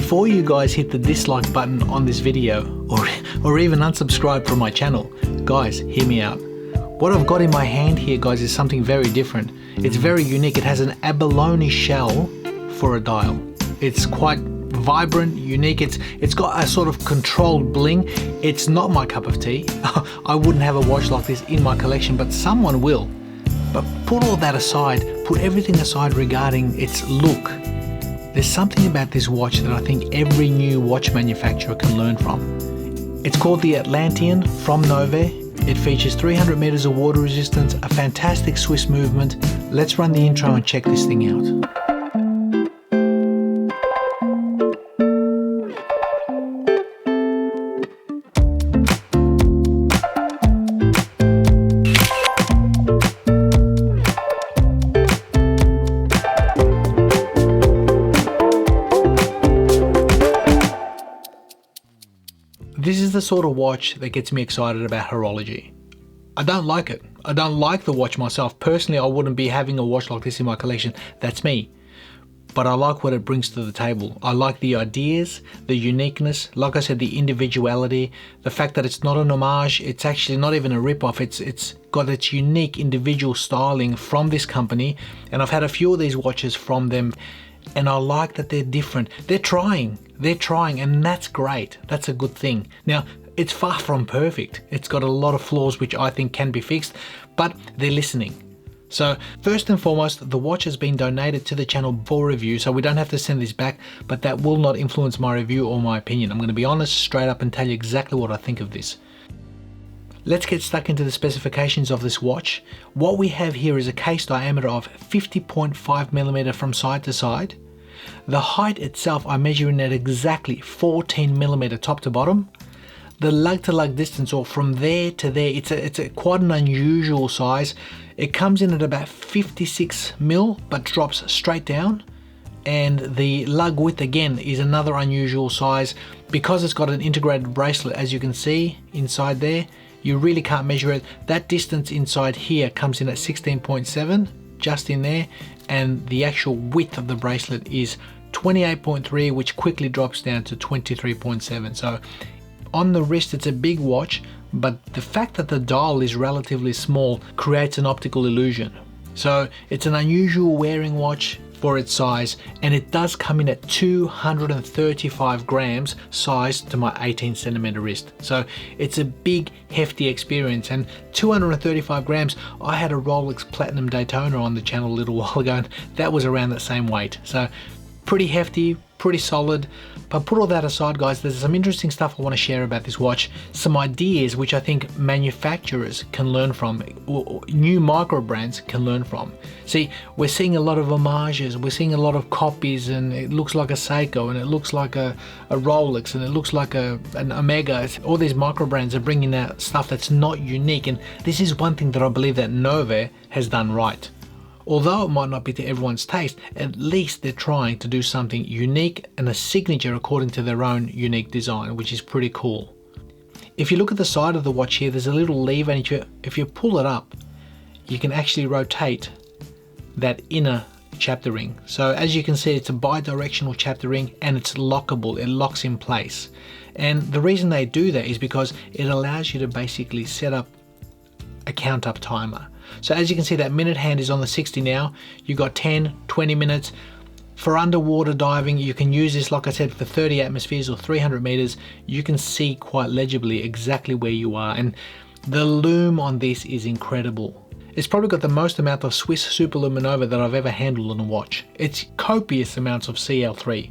Before you guys hit the dislike button on this video or even unsubscribe from my channel, guys, hear me out. What I've got in my hand here, guys, is something very different. It's very unique. It has an abalone shell for a dial. It's quite vibrant, unique. It's got a sort of controlled bling. It's not my cup of tea. I wouldn't have a watch like this in my collection, but someone will. But put all that aside, put everything aside regarding its look. There's something about this watch that I think every new watch manufacturer can learn from. It's called the Atlantean from Nove. It features 300 meters of water resistance, a fantastic Swiss movement. Let's run the intro and check this thing out. This is the sort of watch that gets me excited about horology. I don't like it. I don't like the watch myself. Personally, I wouldn't be having a watch like this in my collection. That's me. But I like what it brings to the table. I like the ideas, the uniqueness, like I said, the individuality, the fact that it's not an homage, it's actually not even a rip-off. It's got its unique individual styling from this company. And I've had a few of these watches from them, and I like that they're different. They're trying, and that's great. That's a good thing. Now, it's far from perfect. It's got a lot of flaws which I think can be fixed, but they're listening. So first and foremost, the watch has been donated to the channel for review, so we don't have to send this back, but that will not influence my review or my opinion. I'm going to be honest, straight up, and tell you exactly what I think of this. Let's get stuck into the specifications of this watch. What we have here is a case diameter of 50.5 millimeter from side to side. The height itself, I'm measuring at exactly 14 millimeter top to bottom. The lug to lug distance, or from there to there, it's quite an unusual size. It comes in at about 56 mil, but drops straight down. And the lug width again is another unusual size because it's got an integrated bracelet, as you can see inside there. You really can't measure it. That distance inside here comes in at 16.7, just in there, and the actual width of the bracelet is 28.3, which quickly drops down to 23.7. So on the wrist, it's a big watch, but the fact that the dial is relatively small creates an optical illusion. So it's an unusual wearing watch for its size, and it does come in at 235 grams sized to my 18 centimeter wrist. So it's a big, hefty experience, and 235 grams, I had a Rolex Platinum Daytona on the channel a little while ago, and that was around that same weight. So pretty hefty, pretty solid. But put all that aside, guys, there's some interesting stuff I want to share about this watch, some ideas which I think manufacturers can learn from, or new micro brands can learn from. See, we're seeing a lot of homages, we're seeing a lot of copies, and it looks like a Seiko, and it looks like a Rolex, and it looks like an Omega. All these micro brands are bringing out stuff that's not unique, and this is one thing that I believe that Nove has done right. Although it might not be to everyone's taste, at least they're trying to do something unique and a signature according to their own unique design, which is pretty cool. If you look at the side of the watch here, there's a little lever, and if you pull it up, you can actually rotate that inner chapter ring. So as you can see, it's a bi-directional chapter ring, and it's lockable. It locks in place. And the reason they do that is because it allows you to basically set up a count up timer. So as you can see, that minute hand is on the 60 now. You've got 10, 20 minutes. For underwater diving, you can use this, like I said, for 30 atmospheres or 300 meters. You can see quite legibly exactly where you are. And the lume on this is incredible. It's probably got the most amount of Swiss superluminova that I've ever handled on a watch. It's copious amounts of CL3.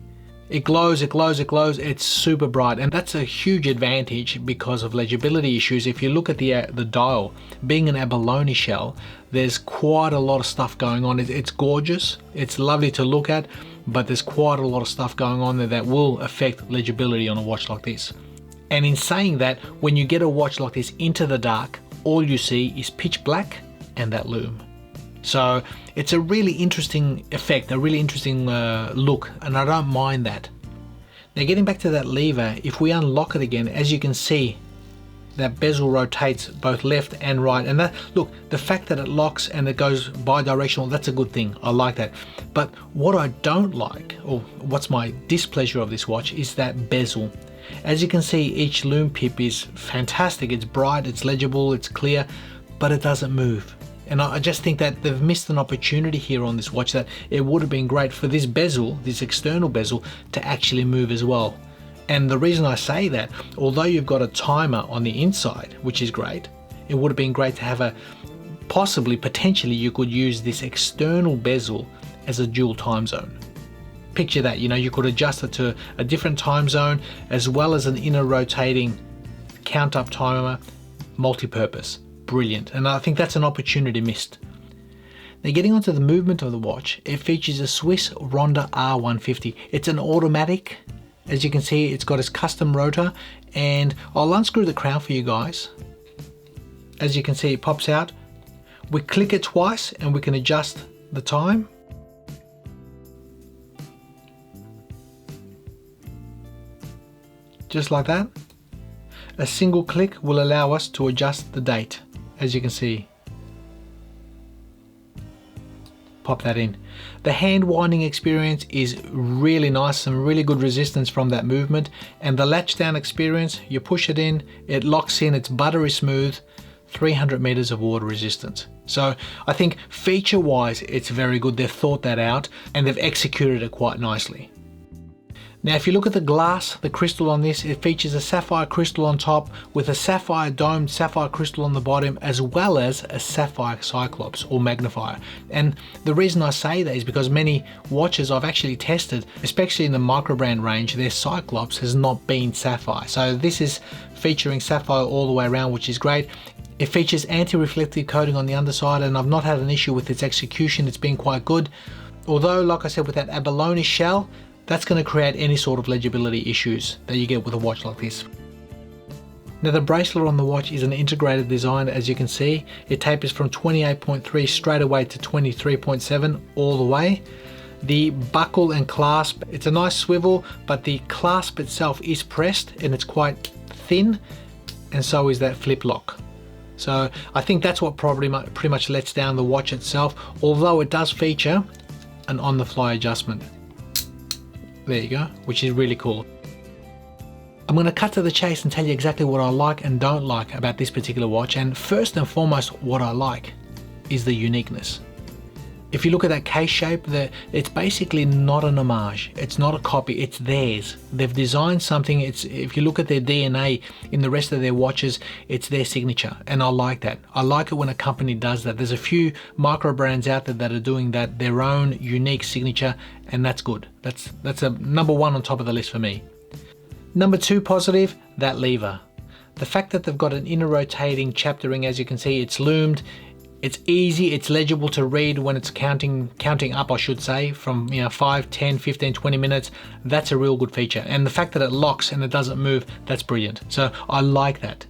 It glows, it glows, it glows. It's super bright, and that's a huge advantage because of legibility issues. If you look at the dial, being an abalone shell, there's quite a lot of stuff going on. It's gorgeous, it's lovely to look at, but there's quite a lot of stuff going on there that will affect legibility on a watch like this. And in saying that, when you get a watch like this into the dark, all you see is pitch black and that lume. So it's a really interesting effect, a really interesting look, and I don't mind that. Now getting back to that lever, if we unlock it again, as you can see, that bezel rotates both left and right, and that, look, the fact that it locks and it goes bi-directional, that's a good thing. I like that. But what I don't like, or what's my displeasure of this watch, is that bezel. As you can see, each lume pip is fantastic. It's bright, it's legible, it's clear, but it doesn't move. And I just think that they've missed an opportunity here on this watch, that it would have been great for this bezel, this external bezel, to actually move as well. And the reason I say that, although you've got a timer on the inside, which is great, it would have been great to have a, potentially you could use this external bezel as a dual time zone. Picture that, you could adjust it to a different time zone as well as an inner rotating count up timer, multi-purpose. Brilliant. And I think that's an opportunity missed. Now, getting onto the movement of the watch, it features a Swiss Ronda R150. It's an automatic. As you can see, it's got its custom rotor, and I'll unscrew the crown for you guys. As you can see, it pops out. We click it twice and we can adjust the time. Just like that. A single click will allow us to adjust the date, as you can see. Pop that in. The hand winding experience is really nice, some really good resistance from that movement, and the latch down experience, you push it in, it locks in, it's buttery smooth, 300 meters of water resistance. So I think feature wise it's very good. They've thought that out and they've executed it quite nicely. Now, if you look at the glass, the crystal on this, it features a sapphire crystal on top with a sapphire domed sapphire crystal on the bottom, as well as a sapphire cyclops or magnifier. And the reason I say that is because many watches I've actually tested, especially in the micro brand range, their cyclops has not been sapphire. So this is featuring sapphire all the way around, which is great. It features anti-reflective coating on the underside, and I've not had an issue with its execution. It's been quite good. Although, like I said, with that abalone shell, that's going to create any sort of legibility issues that you get with a watch like this. Now, the bracelet on the watch is an integrated design. As you can see, it tapers from 28.3 straight away to 23.7 all the way. The buckle and clasp, it's a nice swivel, but the clasp itself is pressed and it's quite thin, and so is that flip lock. So I think that's what probably pretty much lets down the watch itself, although it does feature an on-the-fly adjustment. There you go, which is really cool. I'm going to cut to the chase and tell you exactly what I like and don't like about this particular watch. And first and foremost, what I like is the uniqueness. If you look at that case shape, it's basically not an homage. It's not a copy, it's theirs. They've designed something. If you look at their DNA in the rest of their watches, it's their signature. And I like that. I like it when a company does that. There's a few micro brands out there that are doing that, their own unique signature, and that's good. That's a number one on top of the list for me. Number two positive, that lever. The fact that they've got an inner rotating chapter ring, as you can see, it's loomed. It's easy, it's legible to read when it's counting up, I should say, from 5, 10, 15, 20 minutes. That's a real good feature. And the fact that it locks and it doesn't move, that's brilliant. So I like that.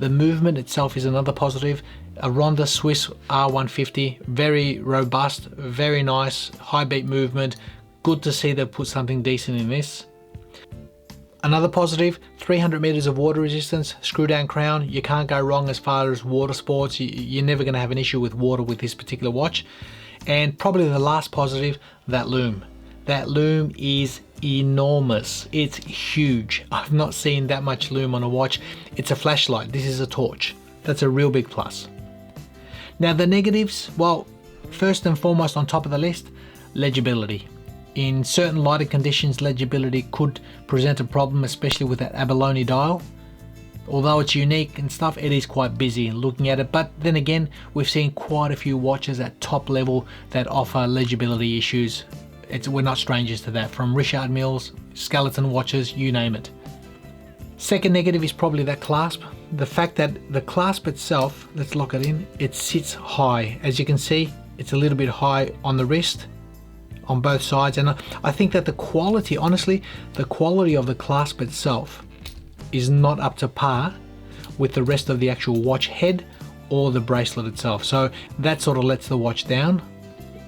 The movement itself is another positive. A Ronda Swiss R150, very robust, very nice, high beat movement. Good to see they've put something decent in this. Another positive, 300 meters of water resistance, screw down crown. You can't go wrong as far as water sports. You're never going to have an issue with water with this particular watch. And probably the last positive, that lume. That lume is enormous. It's huge. I've not seen that much lume on a watch. It's a flashlight. This is a torch. That's a real big plus. Now the negatives, well, first and foremost on top of the list, legibility. In certain lighting conditions, legibility could present a problem, especially with that abalone dial. Although it's unique and stuff, it is quite busy looking at it. But then again, we've seen quite a few watches at top level that offer legibility issues. We're not strangers to that, from Richard Milles, skeleton watches, you name it. Second negative is probably that clasp. The fact that the clasp itself, let's lock it in, it sits high. As you can see, it's a little bit high on the wrist, on both sides, and I think that the quality, honestly, the quality of the clasp itself is not up to par with the rest of the actual watch head or the bracelet itself. So that sort of lets the watch down.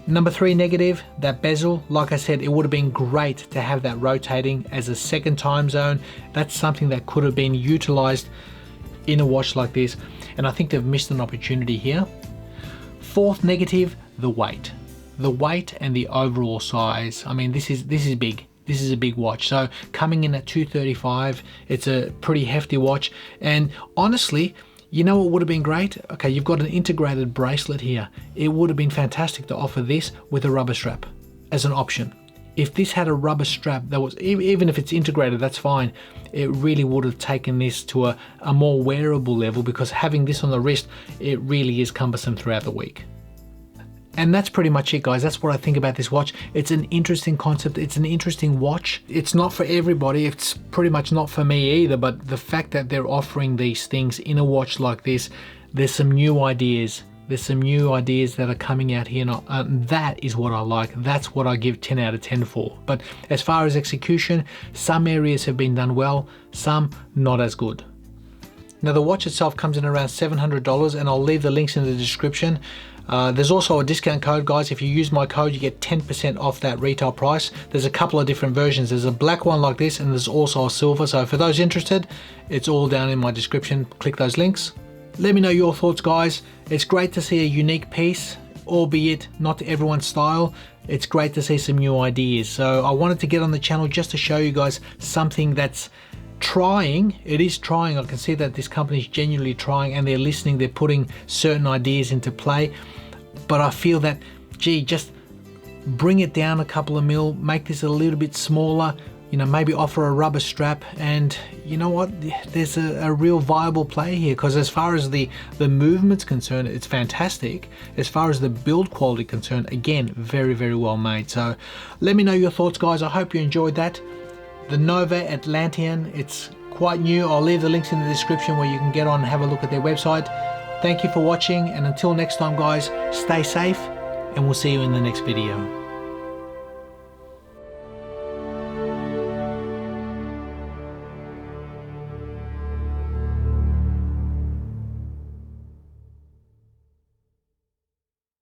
Number three negative, that bezel. Like I said, it would have been great to have that rotating as a second time zone. That's something that could have been utilized in a watch like this, and I think they've missed an opportunity here. Fourth negative, the weight. The weight and the overall size. I mean, this is big. This is a big watch. So coming in at $235, it's a pretty hefty watch. And honestly, you know what would have been great? Okay, you've got an integrated bracelet here. It would have been fantastic to offer this with a rubber strap as an option. If this had a rubber strap that was, even if it's integrated, that's fine. It really would have taken this to a more wearable level, because having this on the wrist, it really is cumbersome throughout the week. And that's pretty much it, guys. That's what I think about this watch. It's an interesting concept. It's an interesting watch. It's not for everybody. It's pretty much not for me either, but the fact that they're offering these things in a watch like this, there's some new ideas. There's some new ideas that are coming out here, and that is what I like. That's what I give 10 out of 10 for. But as far as execution, some areas have been done well, some not as good. Now the watch itself comes in around $700, and I'll leave the links in the description. There's also a discount code, guys. If you use my code, you get 10% off that retail price. There's a couple of different versions. There's a black one like this, and there's also a silver. So for those interested, it's all down in my description. Click those links. Let me know your thoughts, guys. It's great to see a unique piece, albeit not to everyone's style. It's great to see some new ideas. So I wanted to get on the channel just to show you guys something that's trying. It is trying. I can see that this company is genuinely trying, and they're listening. They're putting certain ideas into play. But I feel that, gee, just bring it down a couple of mil, make this a little bit smaller, you know, maybe offer a rubber strap, and you know what, there's a real viable play here, because as far as the movement's concerned, it's fantastic. As far as the build quality concerned, again, very, very well made. So let me know your thoughts, guys. I hope you enjoyed that. The Nove Atlantean, it's quite new. I'll leave the links in the description where you can get on and have a look at their website. Thank you for watching, and until next time, guys, stay safe, and we'll see you in the next video.